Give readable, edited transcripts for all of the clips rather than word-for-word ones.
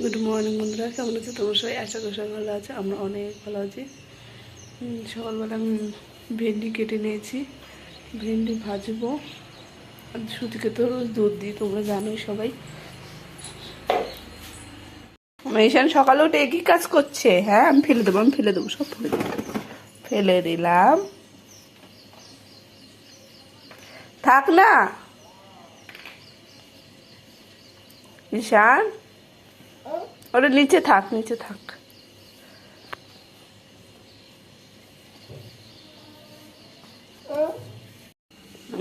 Good morning বন্ধুরা, কেমন আছে তোমার সবাই? আশা করি সবাই ভালো আছে। আমরা অনেক ভালো আছি। সকালবেলা আমি ভেন্ডি কেটে নিয়েছি, ভেন্ডি ভাজবো। সুতিকে তো রোজ দুধ দিই, তোমরা জানোই সবাই। মেশান সকালে উঠে একই কাজ করছে। হ্যাঁ, আমি ফেলে দেবো সব ফেলে দেবো। ফেলে দিলাম, থাক না ঈশান, ওটা নিচে থাক।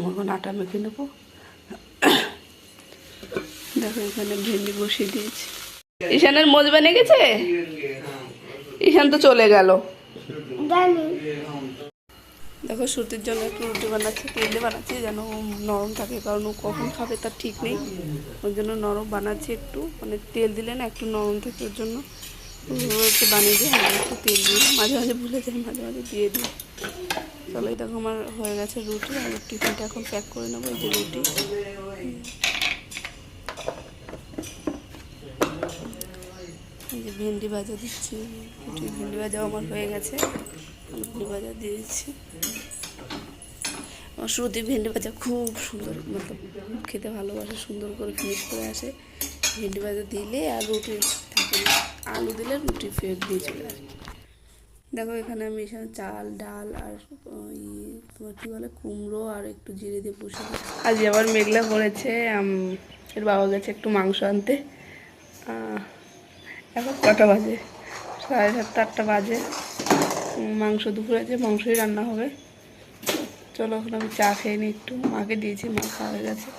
এখন আটা মেখে নেবো। দেখো এখানে ভেন্ডি বসিয়ে দিয়েছি। ঈশানের মোজ বেনে গেছে, ঈশান তো চলে গেল। দেখো সুতির জন্য একটু রুটি বানাচ্ছি, তেলে বানাচ্ছি যেন নরম থাকে, কারণ ও কখন খাবে তার ঠিক নেই। ওই জন্য নরম বানাচ্ছি একটু, মানে তেল দিলে না একটু নরম থাকে, ওর জন্য একটু বানিয়ে দিই। আর একটু তেল দিই, মাঝে মাঝে ভুলে যাই, মাঝে মাঝে দিয়ে দিই। চলো, এই দেখো আমার হয়ে গেছে রুটি। আর টিফিনটা এখন প্যাক করে নেবো। এই যে রুটি, এই যে ভেন্ডি ভাজা দিচ্ছি। রুটি ভেন্ডি ভাজাও আমার হয়ে গেছে, ভেন্ডি ভাজা দিয়ে দিচ্ছি। আমার সুতি ভেন্ডি ভাজা খুব সুন্দর, মতলব খেতে ভালোবাসে, সুন্দর করে ফিনিশ করে আসে। ভেন্ডি ভাজা দিলে আর রুটি থাকে না, আলু দিলে রুটি ফের দিয়ে চলে আসে। দেখো এখানে আমি এখানে চাল, ডাল আর তোমার কী বলে কুমড়ো আর একটু জিরে দিয়ে বসে দিই। আজ আবার মেঘলা করেছে। এর বাবা গেছে একটু মাংস আনতে। এখন কটা বাজে? 7:30 8টা বাজে। মাংস দুপুরে আছে, মাংসই রান্না হবে। চলো এখন আমি চা খেয়ে নিই একটু, মাকে দিয়েছি, মা খাওয়া হয়ে গেছে।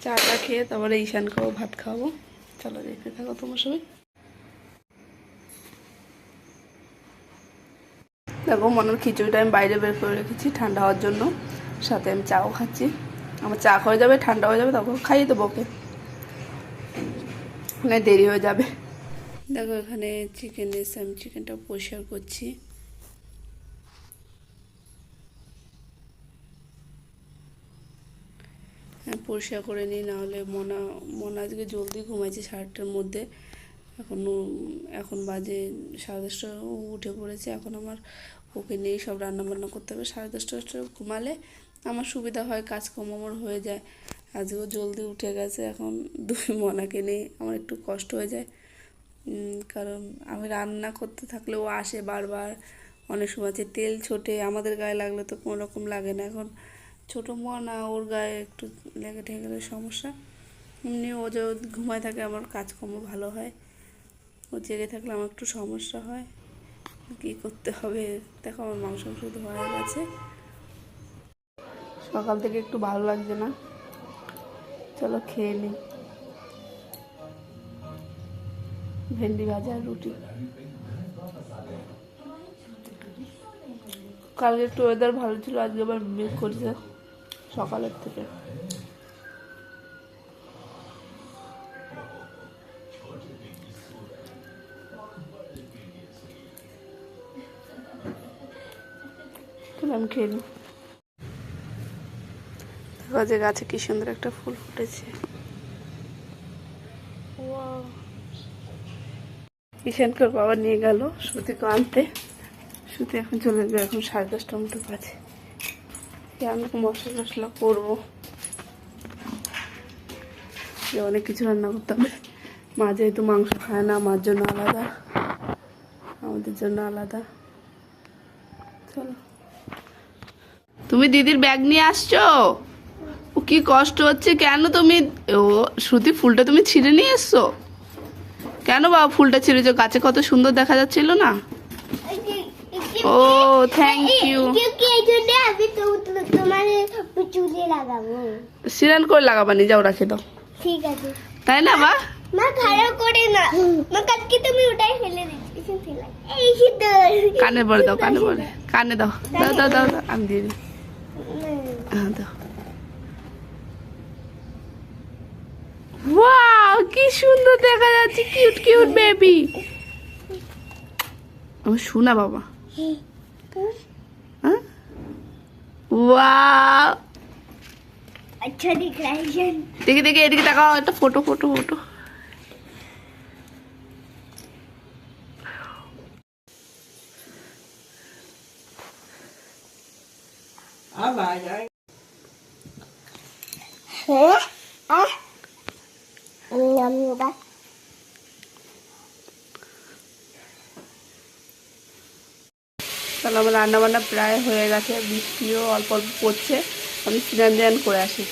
চাটা খেয়ে তারপরে ঈশানকেও ভাত খাওয়াবো। চলো দেখতে থাকো তোমার সবাই। দেখো মনের খিচুড়িটা আমি বাইরে বের করে রেখেছি ঠান্ডা হওয়ার জন্য, সাথে আমি চাও খাচ্ছি। আমার চা হয়ে যাবে, ঠান্ডা হয়ে যাবে, তারপর খাইয়ে দেবো ওকে, মানে দেরি হয়ে যাবে। দেখো এখানে চিকেন এসে আমি চিকেনটা পরিষ্কার করছি। হ্যাঁ, পরিষ্কার করে নিই, নাহলে মনা আজকে জলদি ঘুমাইছে 8:30টার মধ্যে। এখন বাজে 10:30। উঠে পড়েছে। এখন আমার ওকে নিয়েই সব রান্নাবান্না করতে হবে। 10:30 ঘুমালে আমার সুবিধা হয়, কাজকর্ম আমার হয়ে যায়। আজকেও জলদি উঠে গেছে। এখন মনাকে নিয়ে আমার একটু কষ্ট হয়ে যায়, কারণ আমি রান্না করতে থাকলে ও আসে বারবার। অনেক সময় আছে তেল ছোটে, আমাদের গায়ে লাগলে তো কোনো রকম লাগে না। এখন ছোটো মনা, ওর গায়ে একটু লেগে ঠেকে গেলে সমস্যা। এমনি ও যে ঘুমায় থাকে আমার কাজকর্ম ভালো হয়, ও জেগে থাকলে আমার একটু সমস্যা হয়। কী করতে হবে? দেখো আমার মাংস শুধু হয়ে গেছে। সকাল থেকে একটু ভালো লাগছে না, চলো খেয়ে নিই। ভেন্ডি ভাজা আর রুটি। কালকে একটু ওয়েদার ভালো ছিল, আজকে আবার মেঘ করছে সকালের থেকে। আমি খেয়ে নিই। দেখো যে গাছে কি সুন্দর একটা ফুল ফুটেছে। ঈশানকে বাবা নিয়ে গেল সুতিকে আনতে। সুতি এখন চলে যাবে, এখন 10:30টার মতো বাজে। আমি মশলা করবো, অনেক কিছু রান্না করতে হবে। মা যেহেতু মাংস খায় না, মার জন্য আলাদা, আমাদের জন্য আলাদা। চলো, তুমি দিদির ব্যাগ নিয়ে আসছো? ও কি কষ্ট হচ্ছে কেন? তুমি ও শ্রুতি ফুলটা তুমি ছিঁড়ে নিয়ে এসছো কেন? বাবা ফুলটা ছিঁড়েছো, গাছে কত সুন্দর দেখা যাচ্ছিল না? ও থ্যাংক ইউ। সিরান করে লাগাবানি, যাও রাখে দাও। ঠিক আছে, তাই না মা? মা খারাপ করে না, মা কালকে তুমি ওটাই ফেলে দিচ্ছি। এই কানে পরে দাও, কানে পরে, কানে দাও, দাও দাও দাও, আমি দিয়ে দিই। হ্যাঁ দাও। ওয়াও কি সুন্দর দেখা যাচ্ছে, কিউট কিউট বেবি। আমার শোনা বাবা। হ্যাঁ, ওয়াও अच्छा दिख रहा है। দেখি দেখি, এদিকে তাকাও, একটা ফটো ফটো ফটো। তাহলে আমার রান্নাবান্না প্রায় হয়ে গেছে, বৃষ্টিও অল্প অল্প পড়ছে। আমি স্নান ধ্যান করে আসি,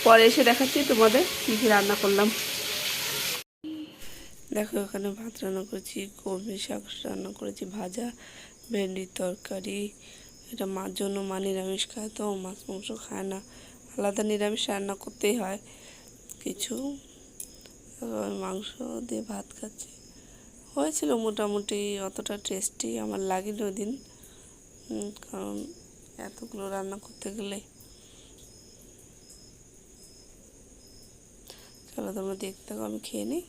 পরে এসে দেখাচ্ছি তোমাদের কী কী রান্না করলাম। দেখো এখানে ভাত রান্না করেছি, কলমি শাক রান্না করেছি, ভাজা, ভেন্ডির তরকারি। এটা মার জন্য, মা নিরামিষ খায় তো, মাছ মাংস খায় না, আলাদা নিরামিষ রান্না করতেই হয় কিছু। মাংস দিয়ে ভাত খাচ্ছি, হয়েছিল মোটামুটি, অতটা টেস্টি আমার লাগেনি ওদিন, কারণ এতগুলো রান্না করতে গেলে। চলো তোমরা দেখতে থাকো, আমি খেয়ে নিই।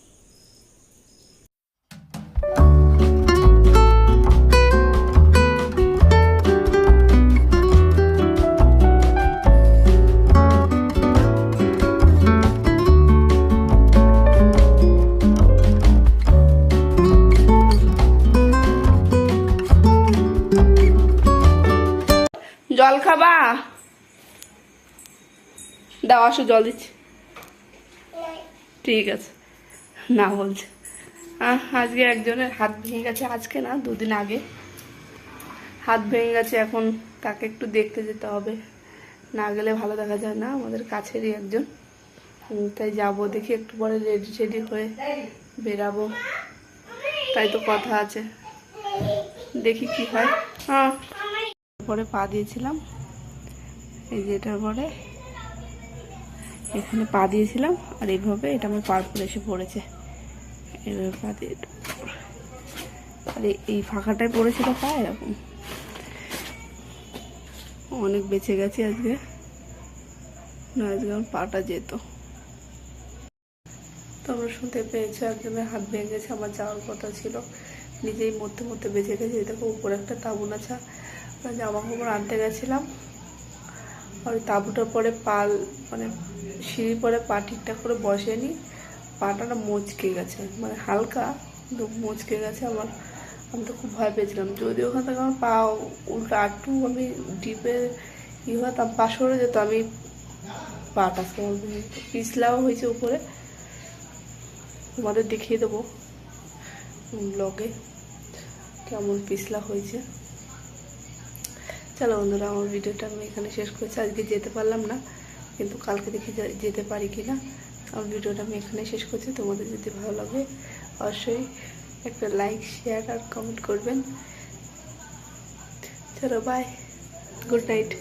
জল খাবা? দাও, আসো জল দিচ্ছি। ঠিক আছে, না বলছে। আজকে একজনের হাত ভেঙে গেছে, আজকে না 2 দিন আগে হাত ভেঙে গেছে। এখন তাকে একটু দেখতে যেতে হবে, না গেলে ভালো দেখা যায় না, আমাদের কাছেরই একজন। তাই যাবো, দেখি একটু পরে রেডি টেডি হয়ে বেরাবো, তাই তো কথা আছে, দেখি কি হয়। পরে পা দিয়েছিলাম, এই যে এটার পরে এখানে পা দিয়েছিলাম, আর এইভাবে এটা আমার পার পরে এসে পড়েছে, এইভাবে পা দিয়ে, আর এই ফাঁকাটায় পড়েছিল পা, এরকম। অনেক বেঁচে গেছে আজকে, না আজকে আমার পাটা যেত। তোমরা শুনতে পেয়েছো একজনের হাত ভেঙে গেছে, আমার যাওয়ার কথা ছিল, নিজেই মধ্যে মধ্যে বেঁচে গেছে। দেখো উপরে একটা তাঁবু আছে, জামা কাপড় আনতে গেছিলাম, আর ওই তাঁবুটার পরে পাল, মানে সিঁড়ি পরে পা ঠিকঠাক করে বসেনি, পাটা না মচকে গেছে, মানে হালকা কিন্তু মচকে গেছে আমার। আমি তো খুব ভয় পেয়েছিলাম, যদি ওখান থেকে আমার পা উল্টো আটটু আমি ডিপে হতাম, পা সরে যেত, আমি পাটা পিছলাও হয়েছে উপরে, তোমাদের দেখিয়ে দেবো ব্লগে কেমন পিছলা হয়েছে। চলো বন্ধুরা, আমার ভিডিওটা আমি এখানে শেষ করছি। আজকে যেতে পারলাম না, কিন্তু কালকে দেখি যেতে পারি কি না। আমার ভিডিওটা আমি এখানে শেষ করছি। তোমাদের যদি ভালো লাগে অবশ্যই একটা লাইক, শেয়ার আর কমেন্ট করবেন। চলো বাই, গুড নাইট।